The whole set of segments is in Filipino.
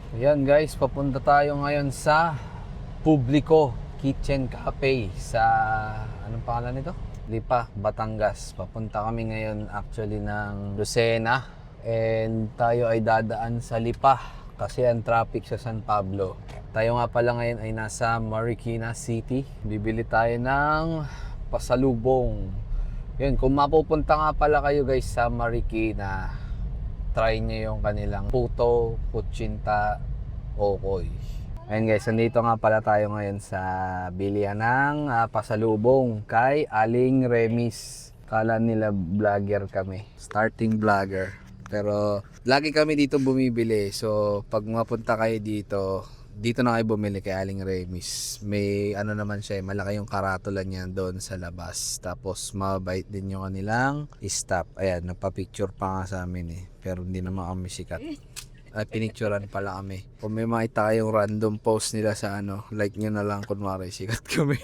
Ayan guys, papunta tayo ngayon sa Publico Kitchen Cafe sa, anong pangalan nito? Lipa, Batangas. Papunta kami ngayon actually ng Lucena and tayo ay dadaan sa Lipa kasi ang traffic sa San Pablo. Tayo nga pala ngayon ay nasa Marikina City. Bibili tayo ng pasalubong. Yun, kung mapupunta nga pala kayo guys sa Marikina, try nyo yung kanilang puto, kutsinta, okoy. Ayun guys, nandito nga pala tayo ngayon sa bilihan ng pasalubong kay Aling Remis. Kala nila vlogger kami, starting vlogger. Pero lagi kami dito bumibili. So pag mapunta kayo dito na kayo bumili kay Aling Remis. May ano naman siya, malaki yung karatula niya doon sa labas. Tapos mabait din yung kanilang staff. Ayan, nagpa-picture pa nga sa amin eh. Pero hindi naman kami sikat. Ay, pinicturean pala kami. Kung may makita kayong random post nila sa like nyo na lang kunwari sikat kami.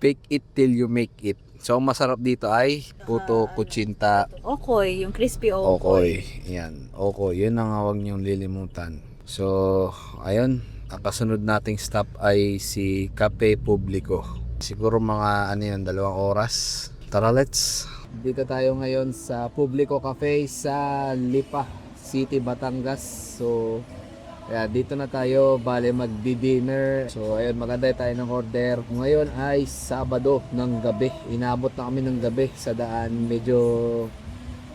Fake it till you make it. So, ang masarap dito ay puto, kutsinta, Okoy, yung crispy okoy. okoy. Yan, okoy. Yun ang huwag nyong lilimutan. So, ayun. Ang kasunod nating stop ay si Cafe Publico. Siguro mga 2 oras. Tara, let's. Dito tayo ngayon sa Publico Cafe sa Lipa City, Batangas. So, dito na tayo, bale magdi-dinner. So, ayun, maganda tayo ng order. Ngayon ay Sabado ng gabi. Inabot na kami ng gabi sa daan. Medyo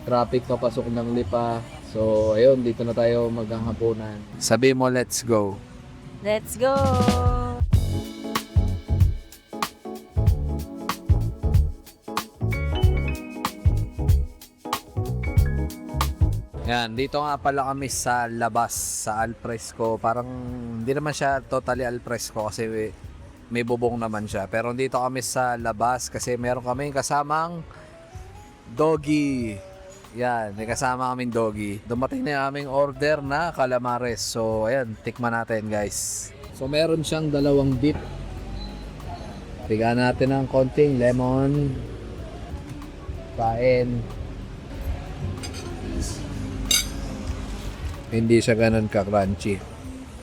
traffic papasok ng Lipa. So, ayun, dito na tayo maghahaponan. Sabi mo, let's go. Let's go! Yan, dito nga pala kami sa labas, sa alfresco. Parang hindi naman siya totally alfresco kasi may bubong naman siya. Pero dito kami sa labas kasi meron kami kasamang doggy. Yan, may kasama kaming doggy. Dumating na yung aming order na calamares. So, ayan, tikman natin guys. So, meron siyang 2 dip. Bigyan natin ng konting lemon. Kain. Hindi siya ganun ka-crunchy.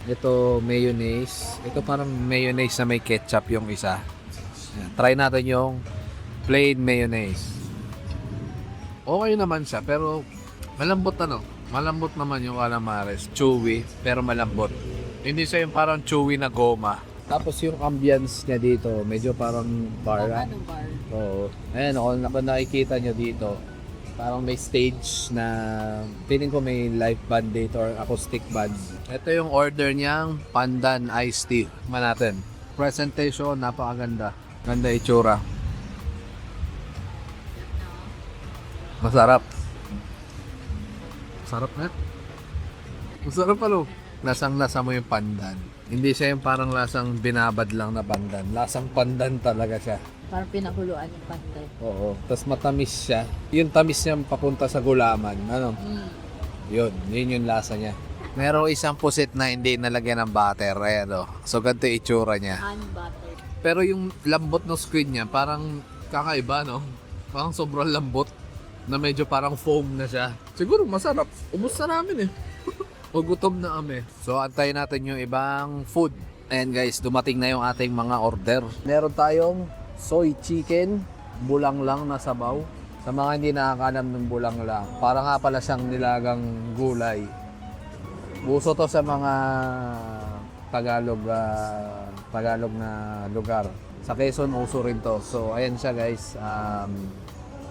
Ito, mayonnaise. Ito parang mayonnaise na may ketchup yung isa. Ayan, try natin yung plain mayonnaise. Okay naman siya, pero malambot malambot naman yung calamares. Chewy, pero malambot. Hindi siya yung parang chewy na goma. Tapos yung ambience niya dito, medyo parang bar. Anong bar? Oo. Ayan, kung nakikita nyo dito, parang may stage na feeling ko may live band dito or acoustic band. Ito yung order niyang pandan iced tea. Tignan natin. Presentation, napakaganda. Ganda itsura. Masarap. Masarap na. Masarap palo. Lasang-lasa mo yung pandan. Hindi siya yung parang lasang binabad lang na pandan. Lasang pandan talaga siya. Parang pinakuluan yung pantay. Oo. Tapos matamis siya. Yung tamis niya papunta sa gulaman. Ano? Yun yung lasa niya. Merong isang pusit na hindi nalagyan ng butter. Ayan o. So ganito yung itsura niya. Honey butter. Pero yung lambot ng squid niya, parang kakaiba, no? Parang sobrang lambot na medyo parang foam na siya. Siguro masarap. Ubus na namin eh. Gutom na kami. So antayin natin yung ibang food. Ayan guys, dumating na yung ating mga order. Meron tayong soy chicken, bulang lang na sabaw. Sa mga hindi nakakalam ng bulang lang, para nga pala siyang nilagang gulay. Uso to sa mga Tagalog na lugar. Sa Quezon, uso rin to. So, ayan siya guys.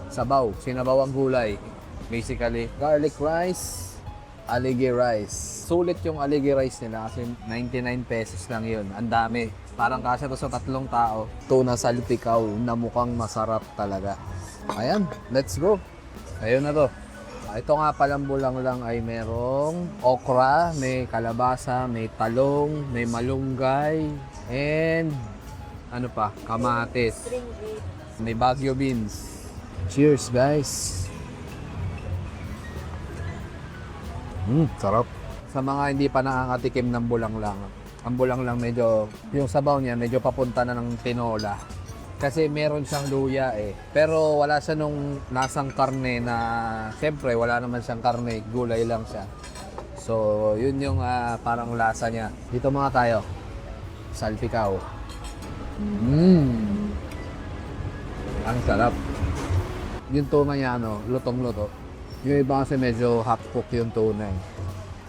Sabaw. Sinabaw ang gulay. Basically, garlic rice, aligay rice. Sulit yung aligay rice nila kasi 99 pesos lang yun. Ang dami. Parang kasya to sa 3 tao. Tuna salpikaw na mukhang masarap talaga. Ayan, let's go. Ayun na to. Ito nga palang bulang lang ay merong okra, may kalabasa, may talong, may malunggay, and ano pa, kamatis. May Baguio beans. Cheers guys. Sarap. Sa mga hindi pa nakakatikim ng bulang lang, ang bulang lang medyo, yung sabaw niya medyo papunta na ng tinola. Kasi meron siyang luya eh. Pero wala siya nung lasang karne na, siyempre wala naman siyang karne, gulay lang siya. So, yun yung parang lasa niya. Dito mga tayo. Salpikaw. Ang sarap. Yung tuna niya, lutong-luto. Yung iba kasi medyo half cook yung tuna.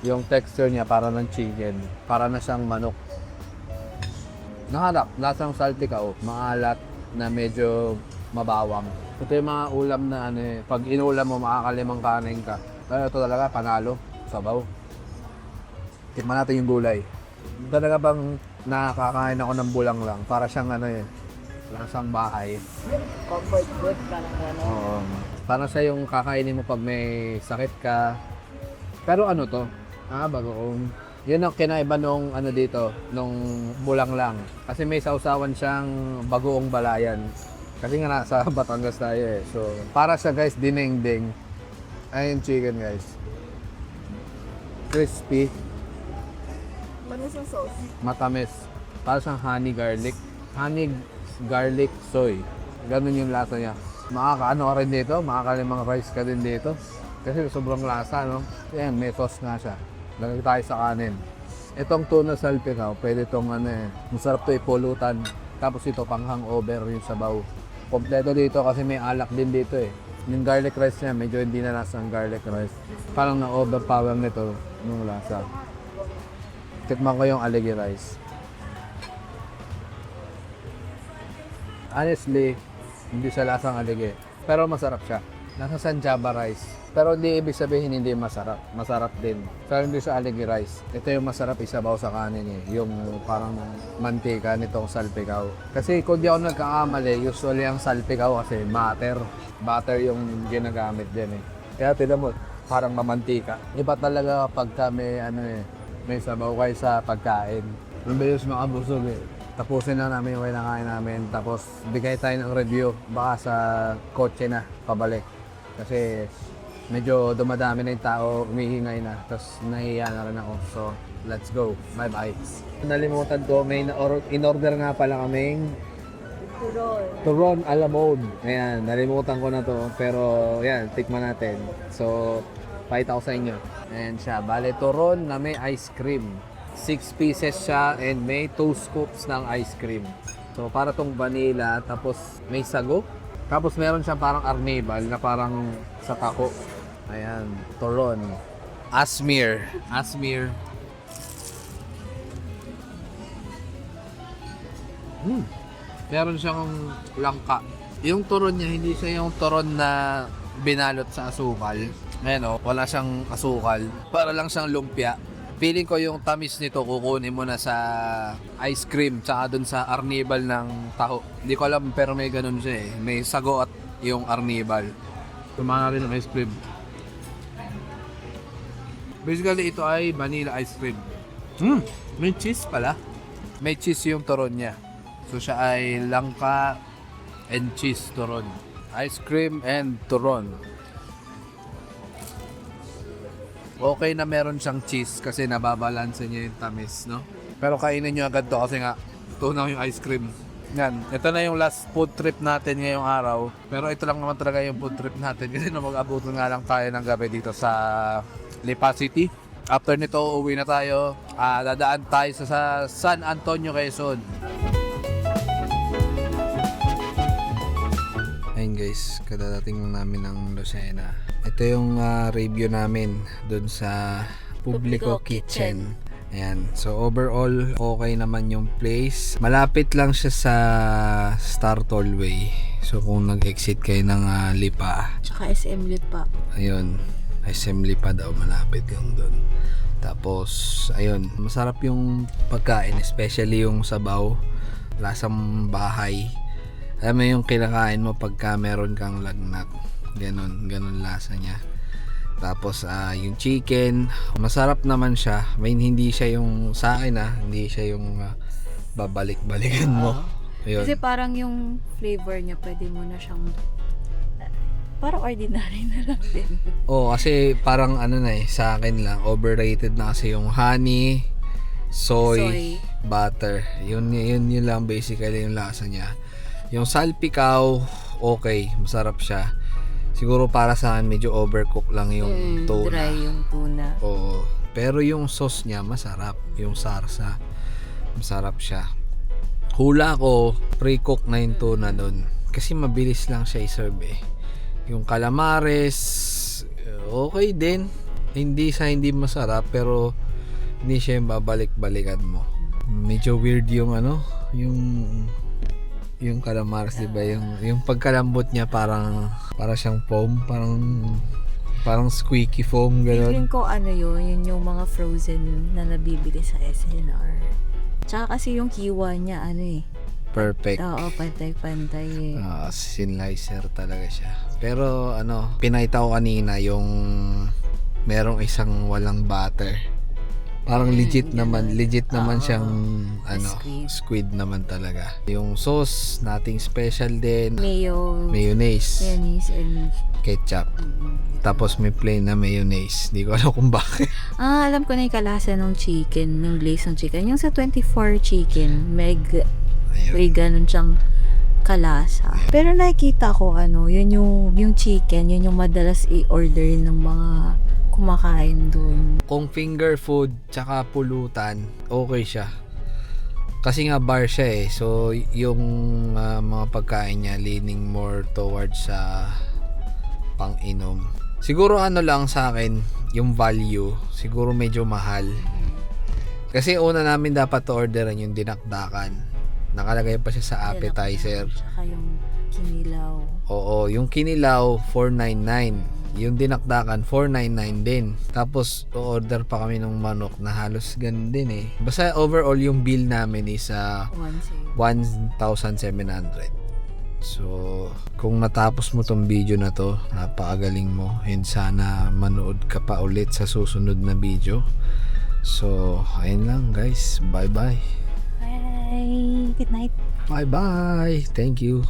Yung texture niya para ng chicken. Para na siyang manok. Naharap, lasang salpikaw. Maalat na medyo mabawang. Ito yung mga ulam na pag inulam mo, makakalimang kanin ka. Pero ito talaga, panalo. Sabaw. Tikman natin yung gulay. Talaga bang nakakain ako ng bulang lang? Para siyang lasang bahay. Comfort food, parang gano'n. Oo. Parang siya yung kakainin mo pag may sakit ka. Pero ano to? Bagoong. Yun ang kinaiba nung dito, nung bulang lang. Kasi may sausawan siyang bagoong balayan. Kasi nga nasa Batangas tayo eh. So, para sa guys, dinengdeng. Ayun chicken guys. Crispy. Manis ang sauce. Matamis. Para siyang honey garlic. Honey garlic soy. Ganun yung lasa niya. Makakaano ka rin dito, makakalimang rice ka din dito. Kasi sobrang lasa, no? Ayan, may sauce nga siya. Lagay tayo sa kanin. Itong tuna salpikaw, pwede itong masarap to ipulutan. Tapos ito pang hangover yung sabaw. Kompleto dito kasi may alak din dito eh. Yung garlic rice niya, medyo hindi na lasa ang garlic rice. Parang na-overpower nito nung lasa. Tikman ko yung aligi rice. Honestly, hindi siya lasang aligi. Pero masarap siya. Nasa Sanjaba rice. Pero hindi ibig sabihin hindi masarap. Masarap din. Pero hindi siya aligi rice. Ito yung masarap isabaw sa kanin eh. Yung parang mantika nitong salpikaw. Kasi kung di ako nagkakamali, usually ang salpikaw kasi butter. Butter yung ginagamit din eh. Kaya tinan mo, parang mamantika. Iba talaga pagka may may sabaw kayo sa pagkain. Mabilis makabusog eh. Tapusin na namin yung kinakain namin. Tapos bigay tayo ng review. Baka sa kotse na, pabalik. Kasi medyo dumadami na yung tao, umihingay na. Tapos nahihiya na rin ako. So, let's go. Bye-bye. Nalimutan ko, may in-order nga pala kaming turon a la mode. Ayan, nalimutan ko na to. Pero, yan, tikman natin. So, pakita ko sa inyo. Ayan siya. Bale, turon na may ice cream. 6 pieces siya and may 2 scoops ng ice cream. So, para tong vanilla. Tapos, may sago. Tapos, meron siya parang arnibal na parang sa tako. Ayan, turon. Asmir. Meron siyang langka. Yung turon niya, hindi siya yung turon na binalot sa asukal. Ayan o, wala siyang asukal. Para lang siyang lumpia. Feeling ko yung tamis nito kukunin mo na sa ice cream tsaka dun sa arnibal ng taho. Hindi ko alam pero may ganun siya eh. May sago at yung arnibal. Tumana rin ng ice cream. Basically ito ay vanilla ice cream. May cheese pala. May cheese yung turon niya. So siya ay langka and cheese turon. Ice cream and turon. Okay na meron siyang cheese kasi nababalanse niya yung tamis, no? Pero kainin nyo agad to kasi nga tunaw yung ice cream. Yan, ito na yung last food trip natin ngayong araw. Pero ito lang naman talaga yung food trip natin kasi mag-abutan nga lang tayo ng gabi dito sa Lipa City. After nito, uwi na tayo. Dadaan tayo sa San Antonio, Quezon. Ayun guys, kadadating lang namin ng Lucena. Ito yung review namin dun sa Publico Kitchen. Ayan. So overall, okay naman yung place. Malapit lang siya sa Star Tollway. So kung nag-exit kayo ng Lipa. Tsaka SM Lipa. Ayun. SM Lipa daw, malapit yung dun. Tapos, ayun. Masarap yung pagkain. Especially yung sabaw. Lasang bahay. Alam mo yung kinakain mo pagka meron kang lagnat. Ganun lasa niya. Tapos yung chicken, masarap naman siya. Hindi siya yung sa akin hindi siya yung babalik-balikan mo. Ayun. Kasi parang yung flavor niya, pwede mo na siyang parang ordinary na lang din. Kasi parang sa akin lang, overrated na kasi yung honey, soy. Butter. Yun lang basically yung lasa niya. Yung salpikaw, okay, masarap siya. Siguro para sa akin medyo overcook lang yung tuna. Dry yung tuna. Oo. Pero yung sauce niya masarap. Yung sarsa, masarap siya. Hula ko, pre-cook na yung tuna doon. Kasi mabilis lang siya i-serve eh. Yung calamares, okay din. Hindi masarap, pero hindi siya yung babalik-balikan mo. Medyo weird yung yung calamares, di ba? Yung pagkalambot niya para siyang foam, parang squeaky foam gano'n. Feeling ko yun yung mga frozen na nabibili sa SNR. Tsaka kasi yung kiwa niya Perfect. oo, pantay-pantay eh. Sinlicer talaga siya. Pero pinakita ko kanina yung merong isang walang butter. Parang legit naman siyang squid naman talaga. Yung sauce nating special din. Mayonnaise and ketchup. Tapos may plain na mayonnaise. Hindi ko alam kung bakit. alam ko na yung kalasa ng chicken, yung glaze ng chicken. Yung sa 24 chicken, may ganun siyang kalasa. Pero nakikita ko yun yung chicken, yun yung madalas i-order ng mga kumakain dun. Kung finger food tsaka pulutan, okay siya. Kasi nga bar siya eh. So yung mga pagkain niya leaning more towards sa pang-inom. Siguro lang sa akin, yung value, siguro medyo mahal. Kasi una namin dapat to orderan yung dinakdakan. Nakalagay pa siya sa appetizer. Tsaka yung kinilaw. Oo, yung kinilaw 499. Yung dinakdakan 499 din. Tapos order pa kami ng manok na halos ganun din eh. Basta overall yung bill namin is 1,700. So, kung natapos mo tong video na to, napakagaling mo. And sana manood ka pa ulit sa susunod na video. So, ayun lang guys. Bye-bye. Bye! Good night! Bye-bye. Thank you.